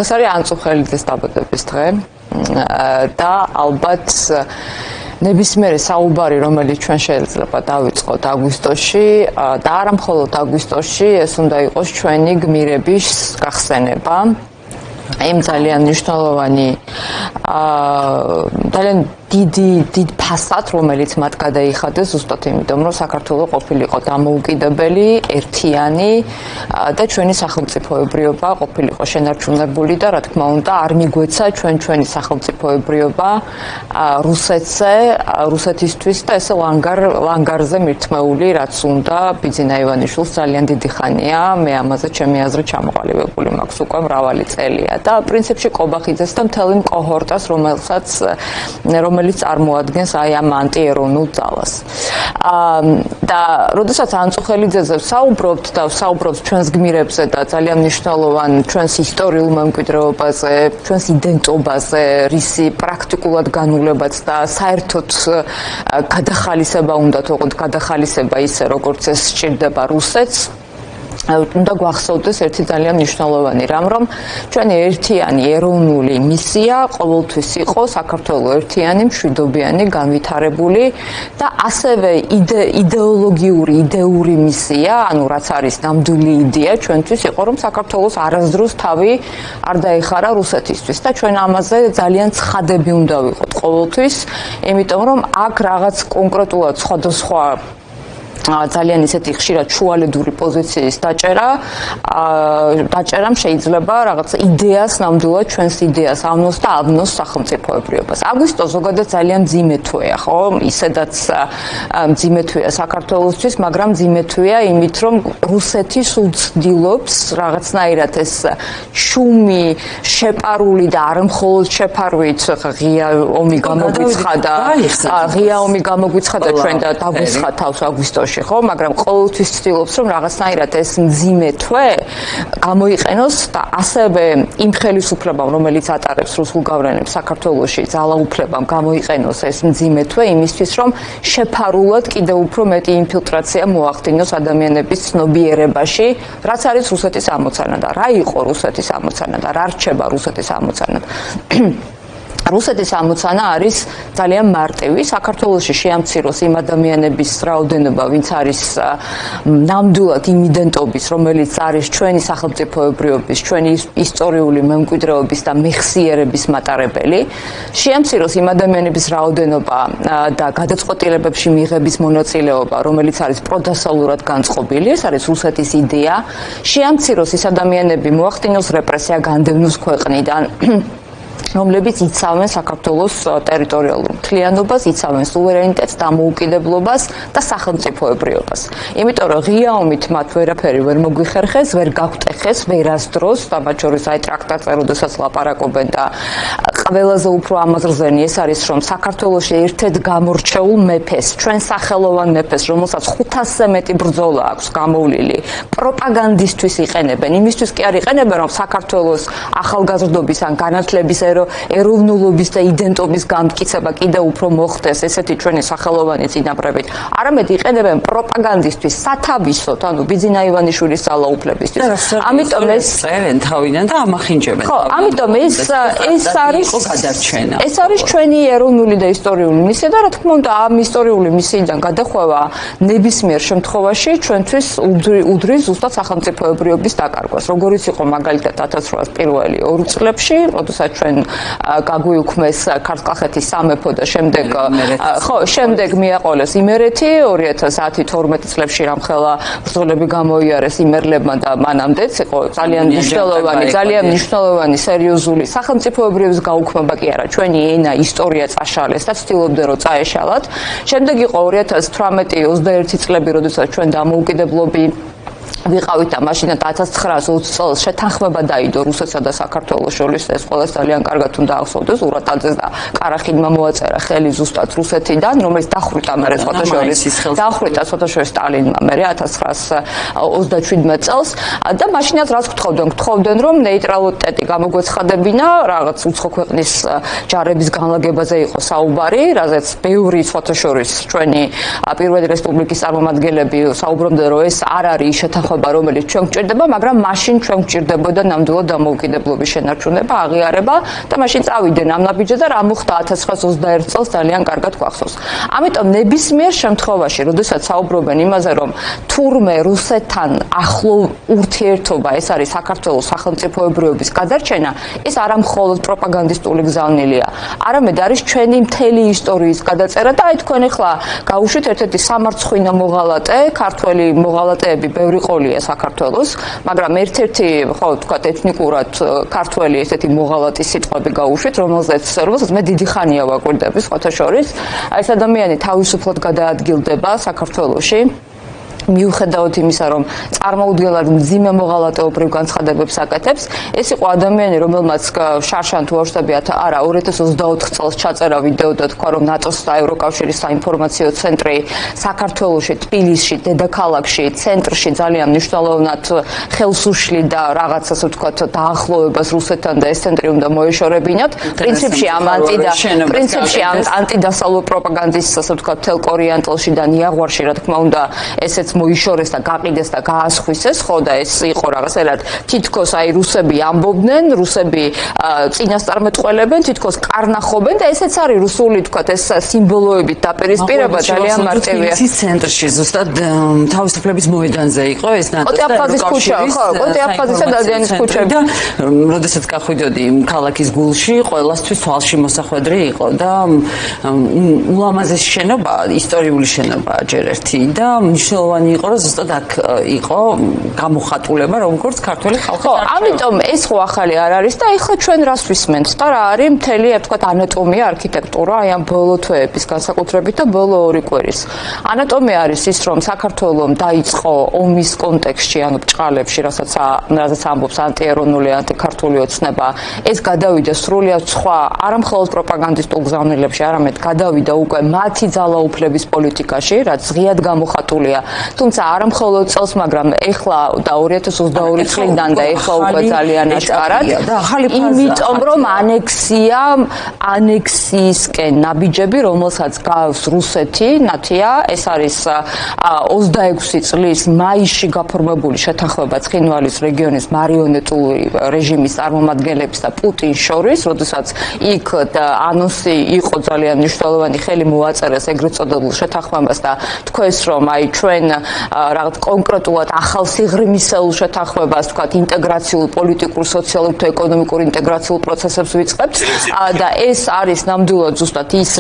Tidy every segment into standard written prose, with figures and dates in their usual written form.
ეს არის ანწუხელიძის დაბადების დღე და ალბათ ნებისმიერი საუბარი, რომელიც ჩვენ შეიძლება დავიწყოთ აგვისტოში და არა მხოლოდ აგვისტოში, ეს უნდა იყოს ჩვენი გმირების გახსენება. იმ ძალიან მნიშვნელოვანი ძალიან დიდ ფასად, რომელიც მათ გადაიხადეს ზუსტად იმიტომ, რომ საქართველო ყოფილიყო დამოუკიდებელი, ერთიანი და ჩვენი სახელმწიფოებრიობა ყოფილიყო შენარჩუნებული და რა თქმა უნდა არ მიგვეცა ჩვენი სახელმწიფოებრიობა რუსეთზე, რუსეთისთვის და ესე ლანგარზე მირთმეული, რაც უნდა ბიძინა ივანიშვილს ძალიან დიდი ხანია, მე ამაზე ჩემი აზრით ჩამოყალიბებული მაქვს უკვე მრავალი წელია და პრინციპში ყობახიძეს და მთელი კოჰორტას, რომელიც წარმოადგენს აი ამ ანტიეროვნულ ძალას. და როდესაც ანწუხელიძეზე ვსაუბრობთ ჩვენს გმირებზე და ძალიან მნიშვნელოვან ჩვენს ისტორიულ მემკვიდრეობაზე, ჩვენს იდენტობაზე, რისი პრაქტიკულად განულებაც და საერთოდ გადახალისება უნდა თქოთ, გადახალისება ისე როგორც ეს სჭირდება რუსეთს. უნდა გვახსოვდეს ერთი ძალიან მნიშვნელოვანი რამ, რომ ჩვენი ერთიანი ეროვნული მისია ყოველთვის იყო საქართველოს ერთიანი, მშვიდობიანი, განვითარებული და ასევე იდეური მისია, ანუ რაც არის ნამდვილი იდეა ჩვენთვის იყო, რომ საქართველოს არასდროს თავი არ დაეხარა რუსეთისთვის და ჩვენ ამაზე ძალიან ცხადები უნდა ვიყოთ ყოველთვის, იმიტომ რომ აქ რაღაც კონკრეტულად სხვადასხვა ძალიან ისეთი ხშირად შუალედური პოზიციის დაჭერამ შეიძლება რაღაც იდეას ნამდვილად ჩვენს იდეას ავნოს და ავნოს სახელმწიფოებრიობას. აგვისტო ზოგადად ძალიან მძიმე თვეა, ხო? ისედაც მძიმე თვეა საქართველოსთვის, მაგრამ მძიმე თვეა იმით, რომ რუსეთი სულ ცდილობს რაღაცნაირად ეს შუმი, შეპარული და არ მხოლოდ შეფარვით ღია ომი გამოგვიცხადა ჩვენ და დაგვიცხა თავს აგვისტოში. მაგრამ ყოველთვის ცდილობს, რომ რაღაცნაირად ეს მძიმე თვე გამოიყენოს და ასევე იმ ხელისუფლებამ, რომელიც ატარებს რუსულ გავლენებს საქართველოში, ძალაუფლებამ გამოიყენოს ეს მძიმე თვე იმისთვის, რომ შეფარულად კიდევ უფრო მეტი ინფილტრაცია მოახდინოს ადამიანების ცნობიერებაში, რაც არის რუსეთის ამოცანა და რა იყო რუსეთის ამოცანა და რა რჩება რუსეთის ამოცანად. რუსეთის ამოცანა არის ძალიან მარტივი, საქართველოში შეამციროს იმ ადამიანების რაოდენობა, ვინც არის ნამდვილად იმ იდენტობის, რომელიც არის ჩვენი სახელმწიფოებრიობის, ჩვენი ისტორიული მემკვიდრეობის და მეხსიერების მატარებელი. შეამციროს იმ ადამიანების რაოდენობა და გადაწყვეტილებებში მიღების მონაწილეობა, რომელიც არის პროდასალურად განწყობილი, ეს არის რუსეთის იდეა. შეამციროს ის ადამიანები, მოახდინოს რეპრესია, განდევნოს ქვეყნიდან. რომლებიც იცავენ საქართველოს ტერიტორიალურ მთლიანობას, იცავენ სუვერენიტეტს, დამოუკიდებლობას და სახელმწიფოებრიობას. იმიტომ რომ ღია ომით მათ ვერაფერი ვერ მოგვიხერხეს, ვერ გაგვტეხეს ვერასდროს, და მათ შორის აი ტრაქტატზე როდესაც ლაპარაკობენ და ყველაზე უფრო ამაზრზენი ეს არის, რომ საქართველოში ერთ-ერთ გამორჩეულ მეფეს, ჩვენ სახელოვან მეფეს, რომელსაც 500-ზე მეტი ბრძოლა აქვს გამოვლილი, პროპაგანდისთვის იყენებენ. იმისთვის კი არ იყენებენ, რომ საქართველოს ახალგაზრდობის ან განათლების ეროვნულობის და იდენტობის გამტკიცება კიდევ უფრო მოხდეს ესეთი ჩვენი სახელოვანი წინაპრებით. არამედ იყენებენ პროპაგანდისთვის, სათავისოდ, ანუ ბიძინა ივანიშვილის ძალაუფლებისთვის. ამიტომ ეს წერენ თავიდან და ამახინჯებენ. ხო, ამიტომ ეს არის ჩვენი ეროვნული და ისტორიული მისია და რა თქმა უნდა, ამ ისტორიული მისიიდან გადახვევა ნებისმიერ შემთხვევაში ჩვენთვის უდრის ზუსტად სახელმწიფოებრიობის დაკარგვას. როგორიც იყო მაგალითად 1801 წლებში, როდესაც ჩვენ გაგვიუქმეს ქართლ-კახეთის სამეფო და შემდეგ მიაყოლეს იმერეთი 2010-12 წლებში რამხელა ბრძოლები გამოიარეს იმერლებმა და მანამდეც იყო ძალიან მნიშვნელოვანი სერიოზული სახელმწიფოებრიობის გაუქმება კი არა, ჩვენი ენა, ისტორია წაშალეს და ცდილობდნენ რომ წაეშალათ. შემდეგ იყო 2018-21 წლები, როდესაც ჩვენ დამოუკიდებლობი ვიყავით და მაშინ 1920 წელს შეთანხმება დაიდო რუსეთსა და საქართველოს შორის, ეს ყველას ძალიან კარგად უნდა ახსოვდეს, ურატაძეს და ყარახინმა მოაწერა ხელი ზუსტად რუსეთიდან, რომელიც დახვრიტა მერე ცოტა შორის სტალინმა მერე 1927 წელს და მაშინაც რაც გთხოვდნენ, რომ ნეიტრალიტეტი გამოგვეცხადებინა, რაღაც უცხო ქვეყნის ჯარების განლაგებაზე იყო საუბარი, რაზეც ბევრი ცოტა შორის ჩვენი პირველი რესპუბლიკის წარმომადგენლები საუბრობდნენ, რომ ეს არ არის შეთანხმება განსხვავება, რომელიც ჩვენ გვჭირდება, მაგრამ მაშინ ჩვენ გვჭირდებოდა ნამდვილად დამოუკიდებლობის შენარჩუნება, აღიარება და მაშინ წავიდნენ ამ ნაბიჯზე და რა მოხდა 1921 წელს ძალიან კარგად გვახსოვს. ამიტომ ნებისმიერ შემთხვევაში, როდესაც საუბრობენ იმაზე, რომ თურმე რუსეთთან ახლო ურთიერთობა ეს არის საქართველოს სახელმწიფოებრიობის გადარჩენა, ეს არა მხოლოდ პროპაგანდისტული გზავნილია, არამედ არის ჩვენი მთელი ისტორიის გადაწერა და აი თქვენ ახლა გაუშვით ერთ-ერთი სამარცხვინო მოღალატე, ქართველი მოღალატეები ბევრი ყოლია საქართველოს, მაგრამ ერთ-ერთი, ხო, ვთქვათ, ეთნიკურად ქართველი ესეთი მოღალატის სიტყვები გაუშვით, რომელზეც მე დიდი ხანია ვაკვირდები სხვათა შორის, აი ეს ადამიანი თავისუფლად გადაადგილდება საქართველოში. მიუხედავად იმისა, რომ წარმოუდგენლად მძიმე მოღალატეობრივ განცხადებებს აკეთებს, ეს იყო ადამიანი, რომელმაც შარშან თუ ვარშავიათ არა 2024 წელს ჩაწერა ვიდეო და თქვა, რომ ნატოს და ევროკავშირის საინფორმაციო ცენტრი საქართველოში, თბილისში, დედაქალაქში, ცენტრში ძალიან მნიშვნელოვნად ხელს უშლიდა რაღაცას ვთქვათ დაახლოებას რუსეთთან და ეს ცენტრი უნდა მოეშორებინათ. პრინციპში ამ ანტიდასავლურ პროპაგანდისტს, ასე ვთქვათ, თელ კორიანტელში და ნიაღვარში, რა თქმა უნდა, ესეც მოიშორეს და გაყიდეს და გაასხვისეს, ხო და ეს იყო რაღაცერად თითქოს აი რუსები ამბობდნენ, რუსები წინასწარმეტყველებენ, თითქოს კარნახობენ და ესეც არის რუსული თქვა ეს სიმბოლოებით დაპირისპირება ძალიან მარტივია. თბილისის ცენტრში ზუსტად თავისუფლების მოედანზე იყო ეს ნატოს და აფხაზის ქუჩა, ხო, აფხაზისა და დადიანის ქუჩა და როდესაც გახვიდოდი ქალაქის გულში, ყველასთვის თვალში მოსახვედრი იყო და ულამაზესი შენობა, ისტორიული შენობა ჯერ ერთი და მნიშვნელოვანი იყო, რომ ზუსტად აქ იყო გამოხატულება, როგორც ქართველი ხალხის ხო, ამიტომ ეს ხო ახალი არ არის და ეხლა ჩვენ რას ვისმენთ და რა არის მთელი, ვთქვათ, ანატომია, არქიტექტურა, აი ამ ბოლო თვეების განსაკუთრებით და ბოლო 2 კვირის. ანატომია არის ის, რომ საქართველოს დაიწყო ომის კონტექსტში, ანუ ბჭყალებში, რასაც ამბობს ანტიეროვნული, ანტიქართული ოცნება, ეს გადავიდა სრულიად სხვა, არა მხოლოდ პროპაგანდისტულ გზავნილებში, არამედ გადავიდა უკვე მათი ძალაუფლების პოლიტიკაში, რაც ღიად გამოხატულია. თუმცა არა მხოლოდ წელს, მაგრამ ეხლა და 2022 წლიდან და ეხლა უკვე ძალიან აშკარად, იმიტომ რომ ანექსიისკენ ნაბიჯები, რომელსაც გავს რუსეთი, ნათია, ეს არის 26 წლის მაისში გაფორმებული შეთანხმება ცხინვალის რეგიონის მარიონეტული რეჟიმის წარმომადგენლებს და პუტინს შორის, როდესაც იქ ანონსი იყო ძალიან მნიშვნელოვანი, ხელი მოაწერეს ეგრეთ წოდებულ შეთანხმებას და თქვეს, რომ აი ჩვენ რაღაც კონკრეტულად ახალ სიღრმისეულ შეთანხმებას, ვთქვათ, ინტეგრაციულ, პოლიტიკურ, სოციალურ და ეკონომიკურ ინტეგრაციულ პროცესებს ვიწყებთ და ეს არის ნამდვილად ზუსტად ის,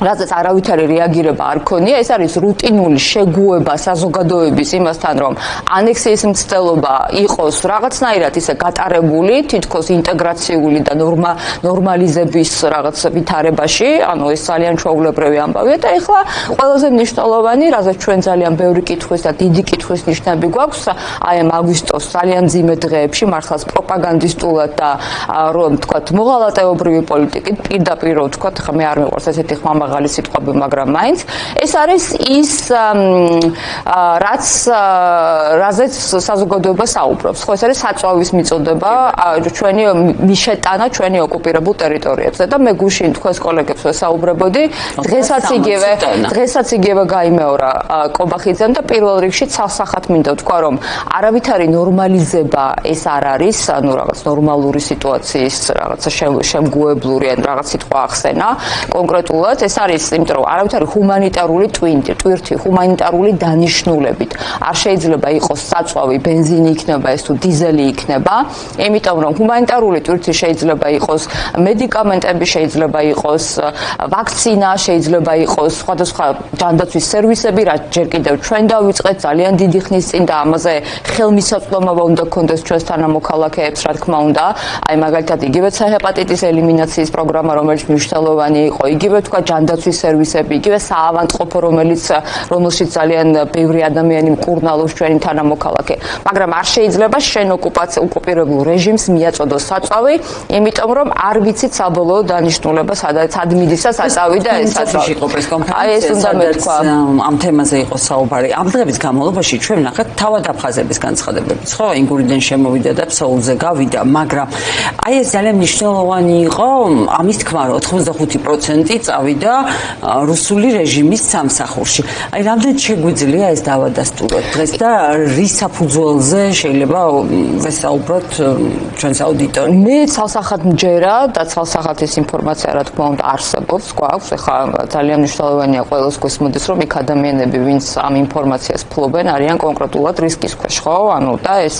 რაზეც არავითარი რეაგირება არ ქონია, ეს არის რუტინული შეგუება საზოგადოების იმასთან, რომ ანექსიის მცდელობა იყოს რაღაცნაირად ისე გატარებული, თითქოს ინტეგრაციული და ნორმალიზების რაღაც ვითარებაში, ანუ ეს ძალიან ჩვეულებრივი ამბავია და ეხლა ყველაზე მნიშვნელოვანი, რაზეც ჩვენ ძალიან ბევრი კითხვის და დიდი კითხვის ნიშნები გვაქვს, აი ამ აგვისტოს ძალიან მძიმე დღეებში, მართლაც პროპაგანდისტულად და რომ ვთქვათ, მოღალატეობრივი პოლიტიკით პირდაპირ ვთქვათ, ხა მე არ მეყვარს ესეთი ხმამაღალი სიტყვები, მაგრამ მაინც ეს არის ის რაზეც საზოგადოება საუბრობს. ხო, ეს არის საწვავის მიწოდება ჩვენი მიშეტანა ჩვენი ოკუპირებულ ტერიტორიებზე და მე გუშინ თქვენს კოლეგებს ვესაუბრებოდი, დღესაც იგივე გაიმეორა კობახიძემ და პირველ რიგში ცალსახად მინდა ვთქვა, რომ არავითარი ნორმალიზება ეს არ არის, ანუ რაღაც ნორმალური სიტუაციის რაღაცა შემგუებლური ან რაღაც სიტყვა ახსენა კონკრეტულად ეს არის, იმიტომ რომ არავითარი ჰუმანიტარული ტვირთი, ჰუმანიტარული დანიშნულებით არ შეიძლება იყოს საწვავი, ბენზინი იქნება ეს თუ დიზელი იქნება, იმიტომ რომ ჰუმანიტარული ტვირთი შეიძლება იყოს მედიკამენტები, შეიძლება იყოს ვაქცინა, შეიძლება იყოს სხვადასხვა ჯანდაცვის სერვისები, რაც ჯერ კიდევ ჩვენ დავიწყეთ ძალიან დიდი ხნის წინ და ამაზე ხელმისაწვდომობა უნდა გქონდეს ჩვენს თანამოქალაქეებს, რა თქმა უნდა, აი მაგალითად იგივე ჰეპატიტის ელიმინაციის პროგრამა, რომელიც მნიშვნელოვანი იყო, იგივე თქვა ჯანდაცვის სერვისები, იგივე საავადმყოფო, რომელშიც ძალიან ბევრი ადამიანი მკურნალობს ჩვენი თანამოქალაქე, მაგრამ არ შეიძლება შენ ოკუპირებულ რეჟიმს მიაწოდოს საწვავი, იმიტომ რომ არ ვიცით საბოლოო დანიშნულება, სადაც ადმიდისა საწავი და ეს საწავი. აი ეს უნდა მეთქვა. ამ თემაზე იყო საუბარი. ამ დღების განმავლობაში ჩვენ ნახეთ თავად აფხაზების განცხადებებიც, ხო, ინგურიდან შემოვიდა და ფსოულზე გავიდა, მაგრამ აი ეს ძალიან მნიშვნელოვანი იყო ამის თქმა, რომ 85% წავიდა ცხოვრობდა რუსული რეჟიმის სამსახურში. აი რამდენად შეგვიძლია ეს დავადასტუროთ დღეს და რის საფუძველზე შეიძლება ვესაუბროთ ჩვენს აუდიტორიას? მე ცალსახად მჯერა და ცალსახად ეს ინფორმაცია რა თქმა უნდა არსებობს, გვაქვს. ეხლა ძალიან მნიშვნელოვანია ყველას გვესმოდეს, რომ იქ ადამიანები, ვინც ამ ინფორმაციას ფლობენ, არიან კონკრეტულად რისკის ქვეშ, ხო? ანუ და ეს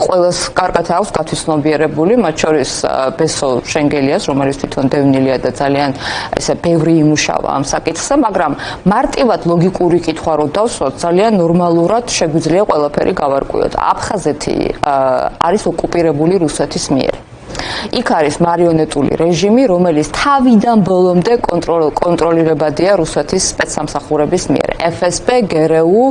ყველას კარგად აქვს გათვითცნობიერებული, მათ შორის ბესო შენგელიას, რომელიც თვითონ დევნილია და ძალიან ესე ბევრი იმუშავა ამ საკითხზე, მაგრამ მარტივად ლოგიკური კითხვა რო დავსვათ, ძალიან ნორმალურად შეგვიძლია ყველაფერი გავარკვიოთ. აფხაზეთი არის ოკუპირებული რუსეთის მიერ. იქ არის მარიონეტული რეჟიმი, რომელიც თავიდან ბოლომდე კონტროლირებადია რუსეთის სპეცსამსახურების მიერ. FSB, GRU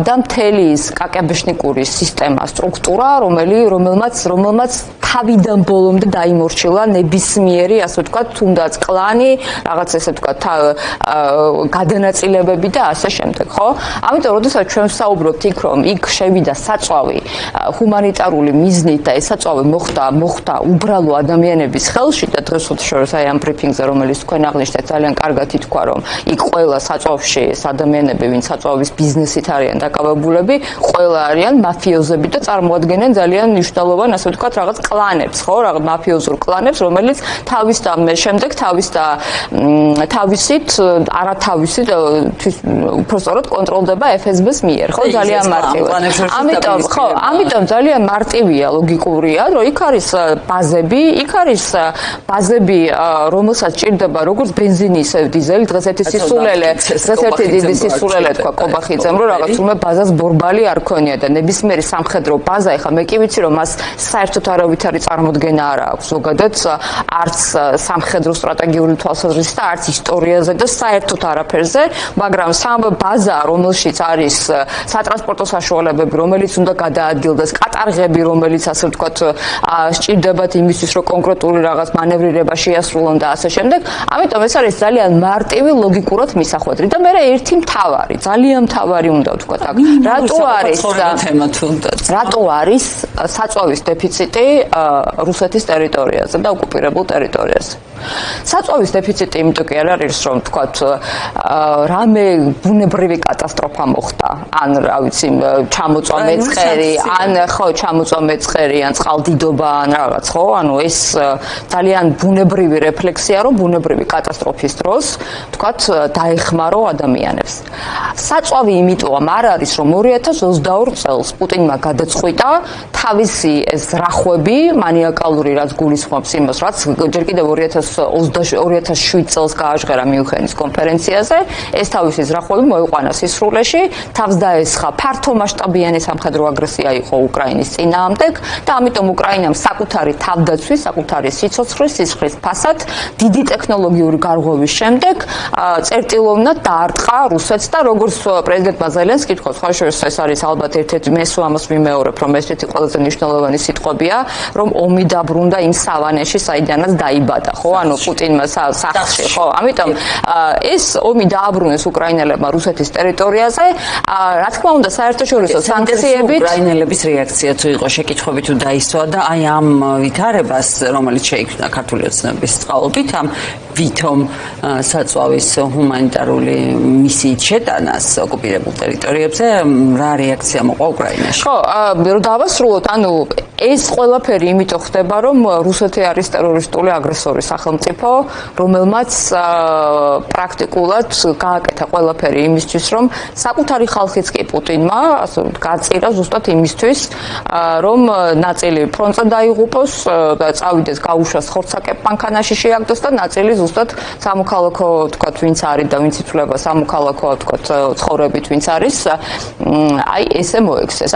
და მთელი ის კაკებეშნიკური სისტემა, სტრუქტურა, რომელმაც თავიდან ბოლომდე დაიმორჩილა ნებისმიერი, ასე ვთქვათ, თუნდაც კლანი, რაღაც ესე ვთქვათ, გადანაწილებები და ასე შემდეგ, ხო? ამიტომ, როდესაც ჩვენ ვსაუბრობთ იქ, რომ იქ შევიდა საწვავი ჰუმანიტარული მიზნით და ეს საწვავი მოხდა უბრალო ადამიანების ხელში და დღეს უთშორს აი ამ ბრიფინგზე, რომელიც თქვენ აღნიშნეთ, ძალიან კარგად ითქვა, რომ იქ ყველა საწვავში ეს ადამიანები, ვინც საწვავის ბიზნესით არიან დაკავებულები, ყველა არიან მაფიოზები და წარმოადგენენ ძალიან მნიშვნელოვან, ასე ვთქვათ, რაღაც კლანებს, ხო, რაღაც მაფიოზურ კლანებს, რომელიც თავის და შემდეგ თავისით, არავითარით უბრალოდ კონტროლდება FSB-ს მიერ, ხო, ძალიან მარტივად. ამიტომ ძალიან მარტივია, ლოგიკურია, რომ იქ არის ბაზები, იქ არის ბაზები, რომელსაც ჭირდება როგორც ბენზინი, ისე დიზელი, დღეს ერთი დიდი სისულელე თქვა კობახიძემ, რომ რაღაც თურმე ბაზას ბორბალი არ ქონია და ნებისმიერი სამხედრო ბაზა, ეხლა მე კი ვიცი, რომ მას საერთოდ არავითარი წარმოდგენა არ აქვს, ზოგადად არც სამხედრო სტრატეგიული თვალსაზრისით და არც ისტორიაზე და საერთოდ არაფერზე, მაგრამ სამ ბაზა, რომელშიც არის სატრანსპორტო საშუალებები, რომელიც უნდა გადაადგილდეს, კატარღები, რომელიც ასე ვთქვათ სჭირდებათ იმისთვის, რომ კონკრეტული რაღაც მანევრირება შეასრულონ და ასე შემდეგ. ამიტომ ეს არის ძალიან მარტივი ლოგიკურად მისახვედრი და მე ერთი მთავარი, ძალიან მთავარი უნდა ვთქვათ აქ. რატო არის საწვავის დეფიციტი რუსეთის ტერიტორიაზე და ოკუპირებულ ტერიტორიაზე? საწვავის დეფიციტი იმიტომ კი არ არის, რომ ვთქვათ, რამე ბუნებრივი კატასტროფა მოხდა, ან რა ვიცი, ჩამოწვა მეწყერი, ან წყალდიდობა, ან რაღაც, ხო? ანუ ეს ძალიან ბუნებრივი რეფლექსია, რომ ბუნებრივი კატასტროფის დროს, ვთქვათ, დაეხმარო ადამიანებს. საწვავი იმიტომ არ არის, რომ 2022 წელს პუტინმა გადაწყვიტა თავისი ეს რახვები, მანიაკალური, რაც გულისხმობს იმას, რაც ჯერ კიდევ 2007 წელს გააჟღერა მიუნხენის კონფერენციაზე, ეს თავისი რახვები მოიყვანა სისრულეში, თავს დაესხა ფართომასშტაბიანი სამხედრო აგრესია იყო უკრაინის წინააღმდეგ და ამიტომ უკრაინამ საკუთარი თავდაცვის, საკუთარი სიცოცხლის, სისხლის ფასად დიდი ტექნოლოგიური გარღვევის შემდეგ წერტილოვნად დაარტყა რუსეთს და როგორც პრეზიდენტმა ზელენსკი თქვა, ხაშურის ეს არის ალბათ ერთ-ერთი მე ამას ვიმეორებ, რომ ეს ერთი ყველაზე მნიშვნელოვანი სიტყვებია, რომ ომი დაბრუნდა იმ სავანეში, საიდანაც დაიბადა, ხო? ანუ პუტინმა სახლში, ხო? ამიტომ ეს ომი დააბრუნეს უკრაინელებმა რუსეთის ტერიტორიაზე, რა თქმა უნდა, საერთაშორისო სანქციებით უკრაინელების რეაქცია თუ იყო შეკითხვები თუ დაისვა და აი ამ ვითარებას, რომელიც შეიქმნა ქართული ოცნების წყალობით, ამ ვითომ საწვავის ჰუმანიტარული მისიით შეტანას ოკუპირებულ ტერიტორიებზე, რა რეაქცია მოყვა უკრაინაში? ხო, რომ დავასრულოთ, ანუ ეს ყველაფერი იმიტომ ხდება, რომ რუსეთი არის ტერორისტული აგრესორი სახელმწიფო, რომელმაც პრაქტიკულად გააკეთა ყველაფერი იმისთვის, რომ საკუთარი ხალხიც კი პუტინმა გაწირა ზუსტად იმისთვის, რომ ნაწილი ფრონტზე დაიღუპოს და წავიდეს გაუშვას ხორცაკებ მანქანაში შეაგდოს და ნაწილი ზუსტად სამოქალაქო, თქვათ, ვინც არის და ვინც იცვლება სამოქალაქო, თქვათ, ცხოვრებით ვინც არის, აი ესე მოექცეს.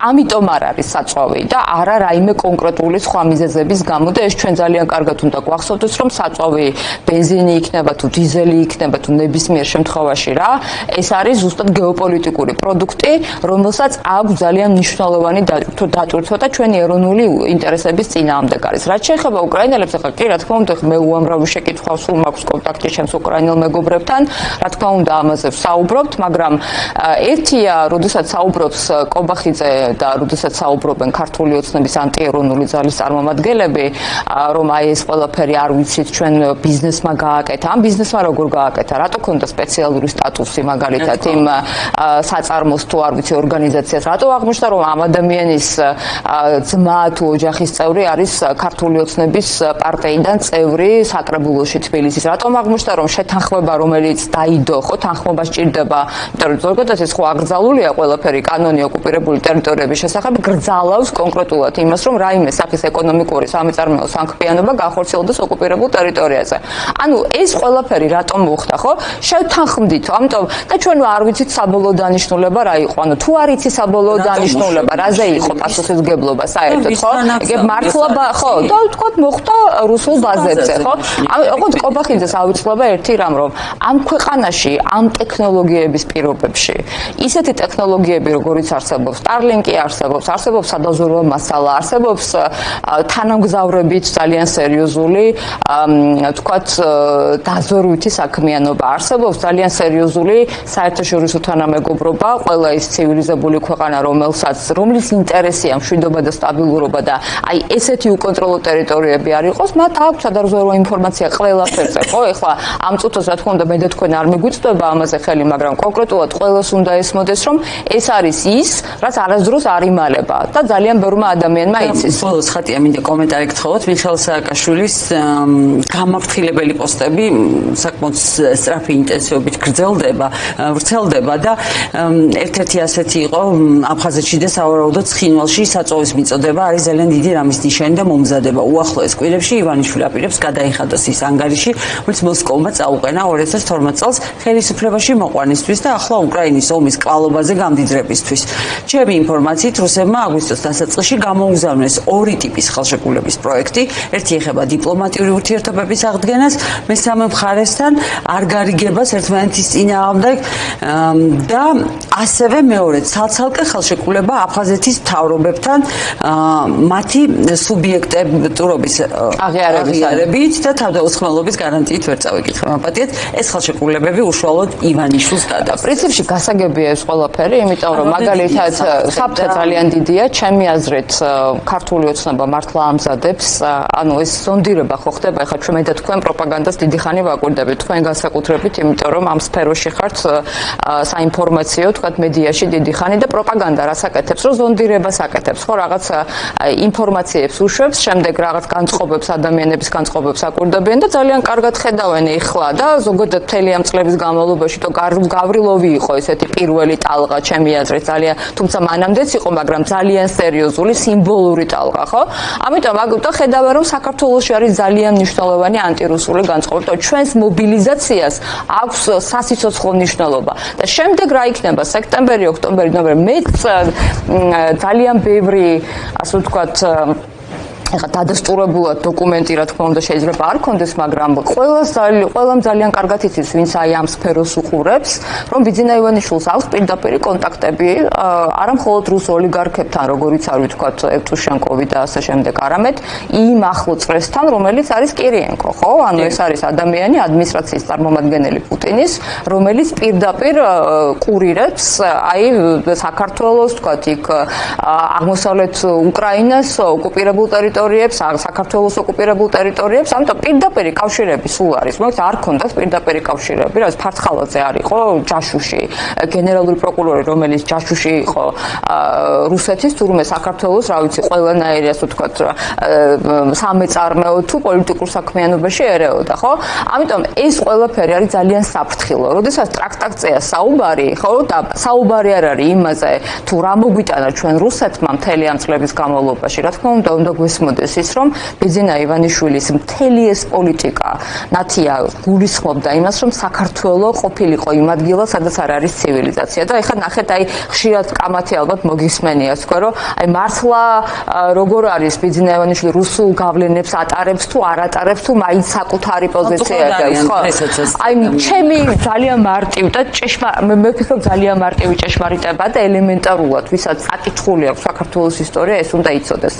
ამიტომ არ არის საწვავი და არა რაიმე კონკრეტული სხვა მიზეზების გამო და ეს ჩვენ ძალიან კარგად უნდა გვახსოვდეს, რომ საწვავი ბენზინი იქნება თუ დიზელი იქნება თუ ნებისმიერ შემთხვევაში რა, ეს არის ზუსტად გეოპოლიტიკური პროდუქტი, რომელსაც აქვს ძალიან მნიშვნელოვანი დატვირთვა და ჩვენი ეროვნული ინტერესების წინააღმდეგ არის. რაც შეეხება უკრაინელებს, ახლა კი რა თქმა უნდა, მე უამრავი შეკითხვა სულ მაქვს კონტაქტი ჩემს უკრაინელ მეგობრებთან, რა თქმა უნდა ამაზე ვსაუბრობთ, მაგრამ ერთია, როდესაც საუბრობს კობახიძე და როდესაც საუბრობენ ქართული ოცნების ოცნების ანტიეროვნული ძალის წარმომადგენლები, რომ აი ეს ყველაფერი არ ვიცით, ჩვენ ბიზნესმა გააკეთა. ამ ბიზნესმა როგორ გააკეთა? რატო ქონდა სპეციალური სტატუსი მაგალითად იმ საწარმოს თუ არ ვიცი ორგანიზაციას? რატო აღმოჩნდა რომ ამ ადამიანის ძმა თუ ოჯახის წევრი არის ქართული ოცნების პარტიიდან წევრი საკრებულოში თბილისის? რატომ აღმოჩნდა რომ შეთანხმება რომელიც დაიდო, ხო, თანხმობა სჭირდება, იმიტომ რომ ზოგადად ეს ხო აკრძალულია ყველაფერი კანონი ოკუპირებული ტერიტორიების შესახებ, გრძალავს კონკრეტულად იმას, რომ რაიმე სახის ეკონომიკური სამეწარმეო სანქციანობა განხორციელდეს ოკუპირებულ ტერიტორიაზე. ანუ ეს ყველაფერი რატომ მოხდა, ხო? შევთანხმდით, ამიტომ და ჩვენ არ ვიცით საბოლოო დანიშნულება რა იყო. ანუ თუ არ იცი საბოლოო დანიშნულება, რაზე იყო პასუხისმგებლობა საერთოდ, ხო? ეგ მართლა ხო, და თქვა მოხდა რუსულ ბაზებზე, ხო? ოღონდ ყობახიძეს ავიწყდება ერთი რამ, რომ ამ ქვეყანაში ამ ტექნოლოგიების პირობებში ისეთი ტექნოლოგიები, როგორიც არსებობს, Starlink-ი არსებობს სადაზვერვო მასალა, არსებობს თანამგზავრებით ძალიან სერიოზული, თქვათ, დაზვერვითი საქმიანობა, არსებობს ძალიან სერიოზული საერთაშორისო თანამეგობრობა, ყველა ის ცივილიზებული ქვეყანა, რომლის ინტერესია მშვიდობა და სტაბილურობა და აი ესეთი უკონტროლო ტერიტორიები არ იყოს, მათ აქვს სადაზვერვო ინფორმაცია ყველაფერზე, ხო? ეხლა ამ წუთას რა თქმა უნდა მე და თქვენ არ მეგვიწვდება ამაზე ხელი, მაგრამ კონკრეტულად ყველას უნდა ესმოდეს, რომ ეს არის ის, რაც არასდროს არ იმალება და ძალიან ბევრმა ადამიანმა იცის. ბოლოს ხატია მინდა კომენტარი გთხოვოთ მიხეილ სააკაშვილის გამაფრთხილებელი პოსტები საკმაოდ სწრაფი ინტენსივობით ვრცელდება და ერთ-ერთი ასეთი იყო აფხაზეთში და სავარაუდოდ ცხინვალში საწოვის მიწოდება არის ძალიან დიდი რამის ნიშანი და მომზადება. უახლოეს კვირებში ივანიშვილი აპირებს გადაიხადოს ის ანგარიში, რომელიც მოსკოვმა წაუყენა 2012 წელს ხელისუფლებაში მოყვანისთვის და ახლა უკრაინის ომის კვალობაზე გამდიდრებისთვის. ჩემი ინფორმაციით რუსებმა აგვისტოს დასაწყისში გამოუგზავნეს ორი ტიპის ხელშეკრულების პროექტი. ერთი ეხება დიპლომატიური ურთიერთობების აღდგენას, მესამე მხარესთან არ გარიგებას ერთმანეთის წინააღმდეგ და ასევე მეორე ცალ-ცალკე ხელშეკრულება აფხაზეთის მთავრობებთან მათი სუბიექტურობის აღიარებით და თავდაუცხრომელობის გარანტიით ვერ წავიკითხე მაპატიეთ. ეს ხელშეკრულებები უშუალოდ ივანიშვილს გადააქვს. პრინციპში გასაგებია ეს ყველაფერი, იმიტომ რომ მაგალითად საფრთხე ძალიან დიდია, ჩემი აზრით ქართული ოცნება მართლა ამზადებს, ანუ ეს ზონდირება ხო ხდება, ეხლა ჩვენ და თქვენ პროპაგანდას დიდი ხანი ვაკვირდებით, თქვენ განსაკუთრებით, იმიტომ რომ ამ სფეროში ხართ საინფორმაციო, თქვათ მედიაში დიდი ხანი და პროპაგანდა რას აკეთებს, რომ ზონდირებას აკეთებს, ხო, რაღაც ინფორმაციებს უშვებს, შემდეგ რაღაც განწყობებს, ადამიანების განწყობებს აკვირდებიან და ძალიან კარგად ხედავენ ეხლა და ზოგადად მთელი ამ წლების განმავლობაში თუ გავრილოვი იყო ესეთი პირველი ტალღა, ჩემი აზრით ძალიან, თუმცა მანამდეც იყო, მაგრამ ძალიან სერიოზული სიმბოლური ტალღა, ხო? ამიტომ და ხედავენ რომ საქართველოში არის ძალიან მნიშვნელოვანი ანტირუსული განწყობა, ჩვენს მობილიზაციას აქვს სასიცოცხლო მნიშვნელობა. და შემდეგ რა იქნება სექტემბერი, ოქტომბერი, ნოემბერი, მეც ძალიან ბევრი, ასე ვთქვათ, ეხლა დადასტურებულად დოკუმენტი რა თქმა უნდა შეიძლება არ კონდეს, მაგრამ ყველამ ძალიან კარგად იცის, ვინც აი ამ სფეროს უყურებს, რომ ბიძინა ივანიშვილს აქვს პირდაპირი კონტაქტები, არა მხოლოდ რუს ოლიგარქებთან, როგორიც არის ვთქვათ ევტუშენკოვი და ასე შემდეგ, არამედ იმ ახლო წრესთან, რომელიც არის კირიენკო, ხო? ანუ ეს არის ადამიანი, ადმინისტრაციის წარმომადგენელი პუტინის, რომელიც პირდაპირ კურირებს აი საქართველოს, ვთქვათ, იქ აღმოსავლეთ უკრაინას ოკუპირებულ ტერიტორიებს, საქართველოს ოკუპირებულ ტერიტორიებს, ამიტომ პირდაპირი კავშირები სულ არის. მოიცა არ ქონდათ პირდაპირი კავშირები, რაც ფარცხალაძე არ იყო ჯაშუში, გენერალური პროკურორი, რომელიც ჯაშუში იყო რუსეთის, თურმე საქართველოს, რა ვიცი, ყველანაირი, ასე ვთქვათ, სამეწარმეო თუ პოლიტიკურ საქმიანობაში ერეოდა, ხო? ამიტომ ეს ყველაფერი არის ძალიან საფრთხილო. როდესაც ტრაქტატზეა საუბარი, ხო, და საუბარი არ არის იმაზე, თუ რა მოგვიტანა ჩვენ რუსეთმა მთელი ამ წლების განმავლობაში, რა თქმა უნდა გვესმოდეს ის, რომ ბიძინა ივანიშვილის მთელი ეს პოლიტიკა ნათია გულისხმობდა იმას, რომ საქართველო ყოფილიყო იმ ადგილას, სადაც არ არის ცივილიზაცია. და ეხლა ნახეთ, აი ხშირად კამათი ალბათ მოგისმენია, თქვა რომ აი მართლა როგორ არის ბიძინა ივანიშვილი რუსულ გავლენებს ატარებს თუ არ ატარებს თუ მაინც საკუთარი პოზიცია აქვს, ხო? აი ჩემი ძალიან მარტივი და მე ვფიქრობ ძალიან მარტივი ჭეშმარიტება და ელემენტარულად, ვისაც აკითხული აქვს საქართველოს ისტორია, ეს უნდა იცოდეს.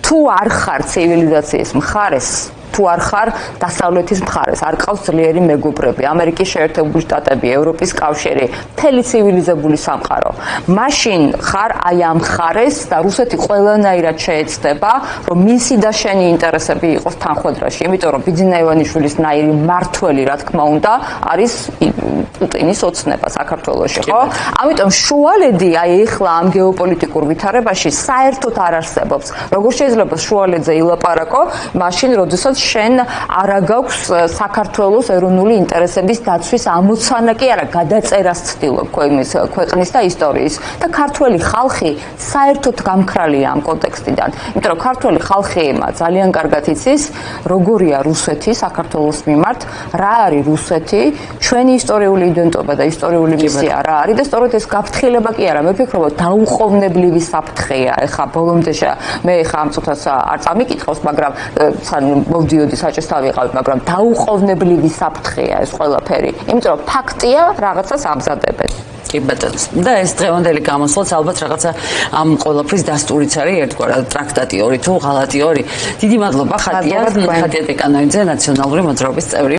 თუ არ ხარ ცივილიზაციის მხარეს, თუ არ ხარ დასავლეთის მხარეს, არ ყავს ძლიერი მეგობრები, ამერიკის შეერთებული შტატები, ევროპის კავშირი, მთელი ცივილიზებული სამყარო. მაშინ ხარ აი ამ მხარეს და რუსეთი ყველანაირად შეეცდება, რომ მისი და შენი ინტერესები იყოს თანხვედრაში, იმიტომ რომ ბიძინა ივანიშვილის ნაირი მართველი, რა თქმა უნდა, არის პუტინის ოცნება საქართველოში, ხო? ამიტომ შუალედი აი ეხლა ამ გეოპოლიტიკურ ვითარებაში საერთოდ არ არსებობს. როგორ შეიძლება შუალედზე ილაპარაკო, მაშინ, როდესაც შენ არ გაქვს საქართველოს ეროვნული ინტერესების დაცვის ამოცანა კი არა, გადაწერას ცდილობ ქვეყნის და ისტორიის. და ქართველი ხალხი საერთოდ გამქრალია ამ კონტექსტიდან. იმიტომ რომ ქართველი ხალხი ძალიან კარგად იცის, როგორია რუსეთი საქართველოს მიმართ, რა არის რუსეთი, ჩვენი ისტორიული იდენტობა და ისტორიული მისია რა არის და სწორედ ეს გაფრთხილება კი არა, მე ვფიქრობ, დაუყოვნებლივი საფრთხეა. ეხა ბოლომდე მე ეხა ამ წუთას არ წამიკითხავს, მაგრამ მოვდიოდი საჭესთან ვიყავით, მაგრამ დაუყოვნებლივი საფრთხეა ეს ყველაფერი. იმიტომ რომ ფაქტია, რაღაცას ამზადებენ. კი ბატონო. და ეს დღევანდელი გამოსვლაც ალბათ რაღაცა ამ ყველაფრის დასტურიც არის ერთგვარად ტრაქტატი 2 თუ ღალატი 2. დიდი მადლობა ხატია ტეკანოიძე, ნაციონალური მოძრაობის წევრი.